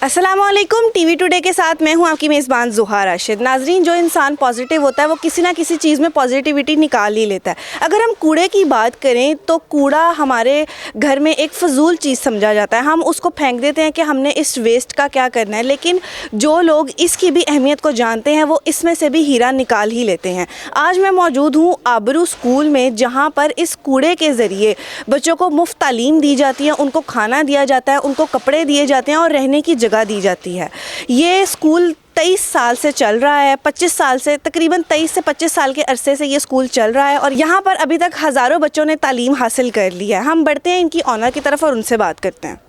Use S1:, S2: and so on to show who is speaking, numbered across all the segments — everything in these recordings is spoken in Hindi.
S1: अस्सलामुअलैकुम। टीवी टुडे के साथ मैं हूं आपकी मेज़बान ज़ुहा राशिद। नाजरीन, जो इंसान पॉजिटिव होता है वो किसी ना किसी चीज़ में पॉजिटिविटी निकाल ही लेता है। अगर हम कूड़े की बात करें तो कूड़ा हमारे घर में एक फ़जूल चीज़ समझा जाता है। हम उसको फेंक देते हैं कि हमने इस वेस्ट का क्या करना है, लेकिन जो लोग इसकी भी अहमियत को जानते हैं वो इसमें से भी हीरा निकाल ही लेते हैं। आज मैं मौजूद हूँ आबरू स्कूल में, जहाँ पर इस कूड़े के ज़रिए बच्चों को मुफ्त तालीम दी जाती है, उनको खाना दिया जाता है, उनको कपड़े दिए जाते हैं और रहने की जगह दी जाती है। ये स्कूल 23 साल से चल रहा है, 25 साल से, तकरीबन 23 से 25 साल के अरसे से ये स्कूल चल रहा है और यहाँ पर अभी तक हज़ारों बच्चों ने तालीम हासिल कर ली है। हम बढ़ते हैं इनकी ऑनर की तरफ और उनसे बात करते हैं।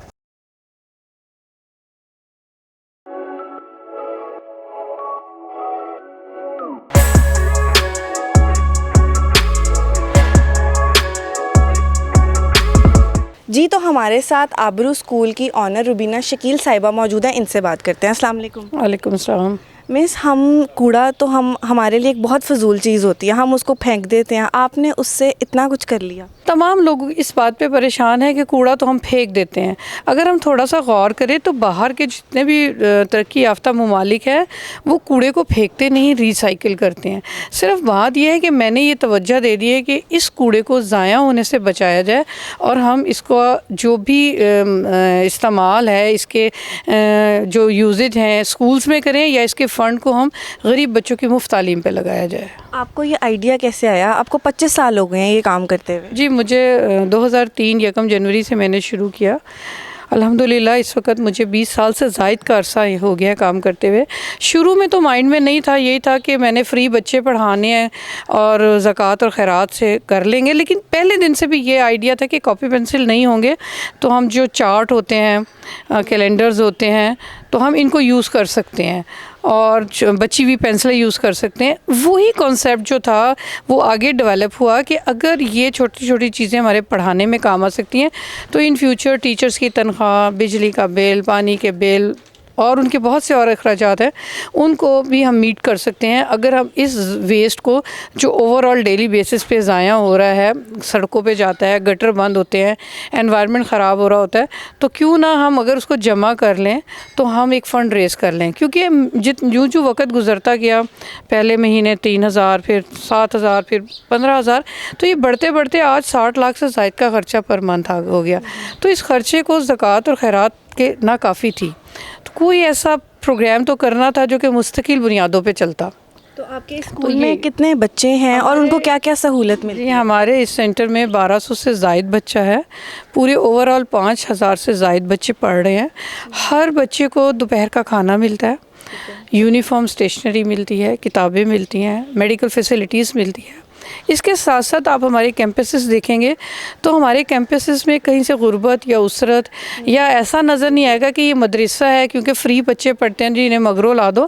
S1: जी, तो हमारे साथ आबरू स्कूल की ऑनर रुबीना शकील साहिबा मौजूद हैं, इनसे बात करते हैं। अस्सलाम वालेकुम।
S2: वालेकुम सलाम।
S1: मिस, हम कूड़ा तो हमारे लिए एक बहुत फ़जूल चीज़ होती है, हम उसको फेंक देते हैं। आपने उससे इतना कुछ कर लिया।
S2: तमाम लोग इस बात पे परेशान हैं कि कूड़ा तो हम फेंक देते हैं। अगर हम थोड़ा सा गौर करें तो बाहर के जितने भी तरक्की याफ्ता ममालिक हैं वो कूड़े को फेंकते नहीं, रिसाइकिल करते हैं। सिर्फ बात यह है कि मैंने ये तवज्जो दे दी है कि इस कूड़े को ज़ाया होने से बचाया जाए और हम इसको जो भी इस्तेमाल है, इसके जो यूजेज हैं स्कूल्स में करें या इसके फ़ंड को हम गरीब बच्चों की मुफ्त तालीम पे लगाया जाए।
S1: आपको ये आइडिया कैसे आया? आपको 25 साल हो गए हैं ये काम करते हुए।
S2: जी, मुझे 2003 1 जनवरी से मैंने शुरू किया। अल्हम्दुलिल्लाह इस वक्त मुझे 20 साल से ज़ायद का अरसा हो गया है काम करते हुए। शुरू में तो माइंड में नहीं था, यही था कि मैंने फ़्री बच्चे पढ़ाने हैं और ज़कात और खैरात से कर लेंगे। लेकिन पहले दिन से भी ये आइडिया था कि कॉपी पेंसिल नहीं होंगे तो हम जो चार्ट होते हैं, कैलेंडर्स होते हैं, तो हम इनको यूज़ कर सकते हैं और बची हुई पेंसिलें यूज़ कर सकते हैं। वही कॉन्सेप्ट जो था वो आगे डेवलप हुआ कि अगर ये छोटी छोटी चीज़ें हमारे पढ़ाने में काम आ सकती हैं तो इन फ्यूचर टीचर्स की तनख्वाह, बिजली का बिल, पानी के बिल और उनके बहुत से और अखराजात हैं, उनको भी हम मीट कर सकते हैं अगर हम इस वेस्ट को जो ओवरऑल डेली बेसिस पे ज़ाया हो रहा है, सड़कों पे जाता है, गटर बंद होते हैं, एनवायरनमेंट ख़राब हो रहा होता है, तो क्यों ना हम अगर उसको जमा कर लें तो हम एक फ़ंड रेज़ कर लें। क्योंकि जो वक्त गुज़रता गया, पहले महीने 3,000, फिर 7,000, फिर 15,000, तो ये बढ़ते बढ़ते आज 60 लाख से ज़ायद का ख़र्चा पर मंथ हो गया। तो इस ख़र्चे को ज़कात और खैरात के ना काफ़ी थी, तो कोई ऐसा प्रोग्राम तो करना था जो कि मुस्तकिल बुनियादों पे चलता।
S1: तो आपके स्कूल में कितने बच्चे हैं और उनको क्या क्या सहूलत मिलती है?
S2: हमारे इस सेंटर में 1200 से ज़ायद बच्चा है। पूरे ओवरऑल 5,000 से ज़ायद बच्चे पढ़ रहे हैं। हर बच्चे को दोपहर का खाना मिलता है, यूनिफॉर्म, स्टेशनरी मिलती है, किताबें मिलती हैं, मेडिकल फैसिलिटीज़ मिलती है। इसके साथ साथ आप हमारे कैंपसेस देखेंगे तो हमारे कैंपसेस में कहीं से गुर्बत या उसरत या ऐसा नज़र नहीं आएगा कि ये मदरसा है क्योंकि फ़्री बच्चे पढ़ते हैं जी इन्हें मगरो ला दो,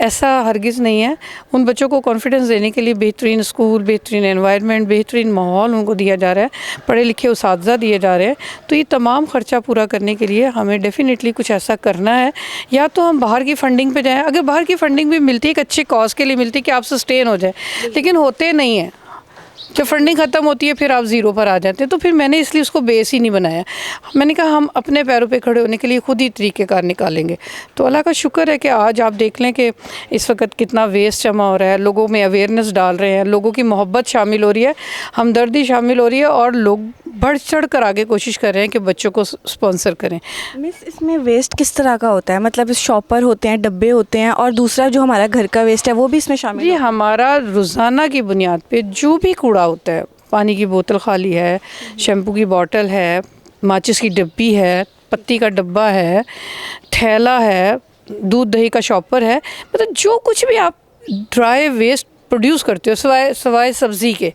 S2: ऐसा हरगिज़ नहीं है। उन बच्चों को कॉन्फिडेंस देने के लिए बेहतरीन स्कूल, बेहतरीन एनवायरनमेंट, बेहतरीन माहौल उनको दिया जा रहा है, पढ़े लिखे उसातिज़ा दिए जा रहे हैं। तो ये तमाम ख़र्चा पूरा करने के लिए हमें डेफ़िनेटली कुछ ऐसा करना है, या तो हम बाहर की फ़ंडिंग पर जाएँ। अगर बाहर की फ़ंडिंग भी मिलती है, एक अच्छे कॉज के लिए मिलती है कि आप सस्टेन हो जाए, लेकिन होते नहीं हैं। जब फंडिंग ख़त्म होती है फिर आप ज़ीरो पर आ जाते हैं। तो फिर मैंने इसलिए उसको बेस ही नहीं बनाया। मैंने कहा हम अपने पैरों पे खड़े होने के लिए खुद ही तरीक़ेकार निकालेंगे। तो अल्लाह का शुक्र है कि आज आप देख लें कि इस वक्त कितना वेस्ट जमा हो रहा है, लोगों में अवेयरनेस डाल रहे हैं, लोगों की मोहब्बत शामिल हो रही है, हमदर्दी शामिल हो रही है और लोग बढ़ चढ़ कर आगे कोशिश कर रहे हैं कि बच्चों को स्पॉन्सर करें।
S1: मिस, इसमें वेस्ट किस तरह का होता है? मतलब शॉपर होते हैं, डब्बे होते हैं और दूसरा जो हमारा घर का वेस्ट है वो भी इसमें शामिल
S2: जी,
S1: है?
S2: हमारा रोज़ाना की बुनियाद पे जो भी कूड़ा होता है, पानी की बोतल खाली है, शैम्पू की बोतल है, माचिस की डिब्बी है, पत्ती का डब्बा है, थैला है, दूध दही का शॉपर है, मतलब जो कुछ भी आप ड्राई वेस्ट प्रोड्यूस करते हो सवाए सब्ज़ी के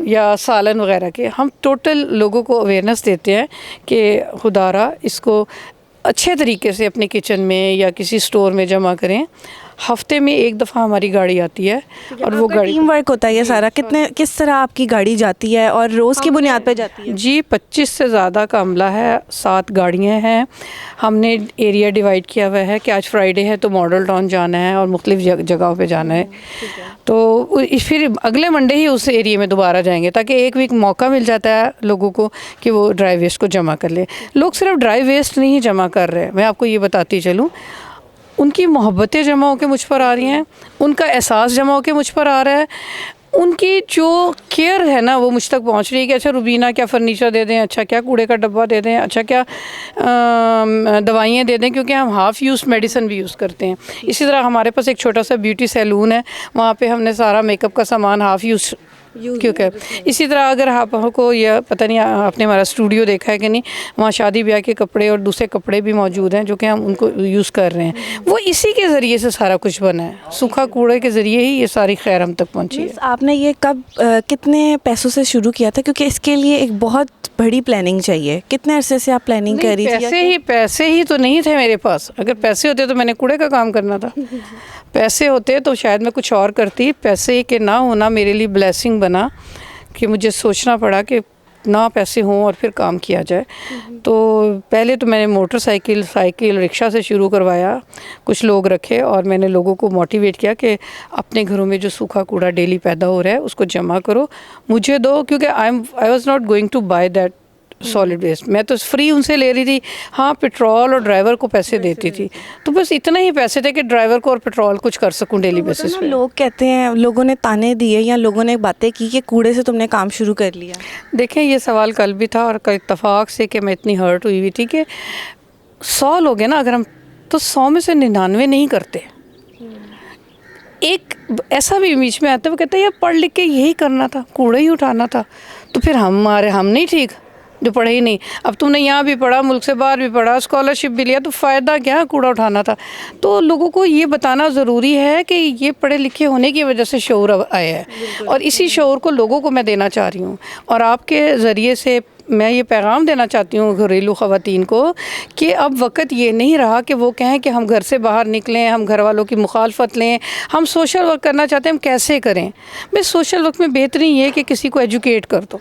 S2: या सालन वगैरह के, हम टोटल लोगों को अवेयरनेस देते हैं कि खुदारा इसको अच्छे तरीके से अपने किचन में या किसी स्टोर में जमा करें। हफ्ते में एक दफ़ा हमारी गाड़ी आती है और वो गाड़ी
S1: टीम वर्क होता है ये सारा, किस तरह आपकी गाड़ी जाती है और रोज़ की बुनियाद पे जाती है?
S2: जी 25 से ज़्यादा का अमला है, 7 गाड़ियाँ हैं। हमने एरिया डिवाइड किया हुआ है कि आज फ्राइडे है तो मॉडल टाउन जाना है और मुख्तलिफ़ जगहों पे जाना है, तो फिर अगले मंडे ही उस एरिया में दोबारा जाएंगे ताकि एक वीक मौका मिल जाता है लोगों को कि वो ड्राई वेस्ट को जमा कर ले। लोग सिर्फ ड्राई वेस्ट नहीं जमा कर रहे, मैं आपको ये बताती चलूँ, उनकी मोहब्बतें जमा होकर मुझ पर आ रही हैं, उनका एहसास जमा होकर मुझ पर आ रहा है, उनकी जो केयर है ना वो मुझ तक पहुंच रही है कि अच्छा रुबीना क्या फ़र्नीचर दे दें, अच्छा क्या कूड़े का डब्बा दे दें, अच्छा क्या दवाइयाँ दे दें, क्योंकि हम हाफ़ यूज़ मेडिसिन भी यूज़ करते हैं। इसी तरह हमारे पास एक छोटा सा ब्यूटी सैलून है, वहाँ पे हमने सारा मेकअप का सामान हाफ़ यूज़ क्योंकि इसी तरह अगर आपको यह पता नहीं आपने हमारा स्टूडियो देखा है कि नहीं, वहाँ शादी ब्याह के कपड़े और दूसरे कपड़े भी मौजूद हैं जो कि हम उनको यूज़ कर रहे हैं। वो इसी के ज़रिए से सारा कुछ बना है, सूखा कूड़े के ज़रिए ही ये सारी खैर हम तक पहुँची है।
S1: आपने ये कब कितने पैसों से शुरू किया था, क्योंकि इसके लिए एक बहुत बड़ी प्लानिंग चाहिए, कितने अरसे से आप प्लानिंग कर रही थी?
S2: पैसे ही तो नहीं थे मेरे पास, अगर पैसे होते तो मैंने कूड़े का काम करना था। पैसे होते तो शायद मैं कुछ और करती। पैसे के ना होना मेरे लिए ब्लेसिंग बना कि मुझे सोचना पड़ा कि ना पैसे हों और फिर काम किया जाए। तो पहले तो मैंने मोटरसाइकिल, साइकिल, रिक्शा से शुरू करवाया, कुछ लोग रखे और मैंने लोगों को मोटिवेट किया कि अपने घरों में जो सूखा कूड़ा डेली पैदा हो रहा है उसको जमा करो, मुझे दो, क्योंकि I was not going to buy that solid waste. मैं तो फ्री उनसे ले रही थी, हाँ पेट्रोल और ड्राइवर को पैसे देती थी, तो बस इतना ही पैसे थे कि ड्राइवर को और पेट्रोल कुछ कर सकूं डेली बेसिस पे।
S1: लोग कहते हैं, लोगों ने ताने दिए या लोगों ने बातें की कि कूड़े से तुमने काम शुरू कर लिया।
S2: देखें ये सवाल कल भी था और कल इत्तफाक से कि मैं इतनी हर्ट हुई थी कि 100 लोग हैं ना अगर हम, तो 100 में से 99 नहीं करते। एक ऐसा भी बीच में आता है वो कहता है यार पढ़ लिख के यही करना था, कूड़ा ही उठाना था, तो फिर हम नहीं ठीक जो पढ़े ही नहीं। अब तुमने यहाँ भी पढ़ा, मुल्क से बाहर भी पढ़ा, स्कॉलरशिप भी लिया, तो फ़ायदा क्या, कूड़ा उठाना था। तो लोगों को ये बताना ज़रूरी है कि ये पढ़े लिखे होने की वजह से शऊर आया है और इसी शऊर को लोगों को मैं देना चाह रही हूँ। और आपके ज़रिए से मैं ये पैगाम देना चाहती हूँ घरेलू ख़वातीन को कि अब वक्त ये नहीं रहा कि वो कहें कि हम घर से बाहर निकलें, हम घर वालों की मुखालफत लें, हम सोशल वर्क करना चाहते हैं, हम कैसे करें। बस सोशल वर्क में बेहतरी ये है कि किसी को एजुकेट कर दो।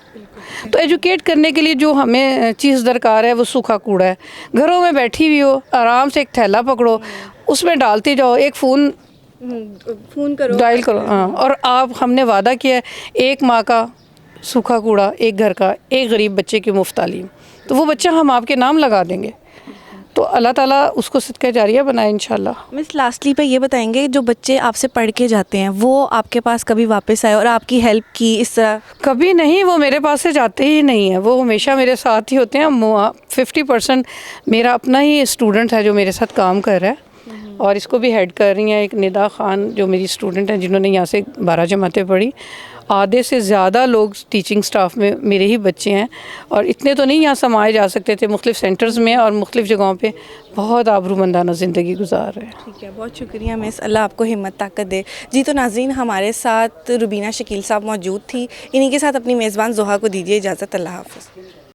S2: तो एजुकेट करने के लिए जो हमें चीज़ दरकार है वो सूखा कूड़ा है। घरों में बैठी हुई हो, आराम से एक थैला पकड़ो, उसमें डालते जाओ, एक फ़ोन करो, डायल करो, हाँ। और आप, हमने वादा किया है 1 माह का सूखा कूड़ा, एक घर का, एक गरीब बच्चे की मुफ्त तालीम, तो वो बच्चा हम आपके नाम लगा देंगे, तो अल्लाह ताला उसको सदका जारिया बनाए इंशाल्लाह।
S1: मिस लास्टली पे ये बताएंगे, जो बच्चे आपसे पढ़ के जाते हैं वो आपके पास कभी वापस आए और आपकी हेल्प की इस तरह?
S2: कभी नहीं, वो मेरे पास से जाते ही नहीं है, वो हमेशा मेरे साथ ही होते हैं। 50% मेरा अपना ही स्टूडेंट है जो मेरे साथ काम कर रहा है और इसको भी हेड कर रही हैं एक निदा खान जो मेरी स्टूडेंट हैं जिन्होंने यहाँ से 12 जमातें पढ़ी। आधे से ज़्यादा लोग टीचिंग स्टाफ में मेरे ही बच्चे हैं और इतने तो नहीं यहाँ समाये जा सकते थे, मुख्तलिफ सेंटर्स में और मुख्तलिफ जगहों पे बहुत आबरूमंदाना ज़िंदगी गुजार रहे हैं।
S1: ठीक है, बहुत शुक्रिया मिस, अल्लाह आपको हिम्मत ताकत दे। जी तो नाज़रीन, हमारे साथ रुबीना शकील साहब मौजूद थी, इन्हीं के साथ अपनी मेज़बान ज़ोहा को दीजिए इजाज़त। अल्लाह हाफ़िज़।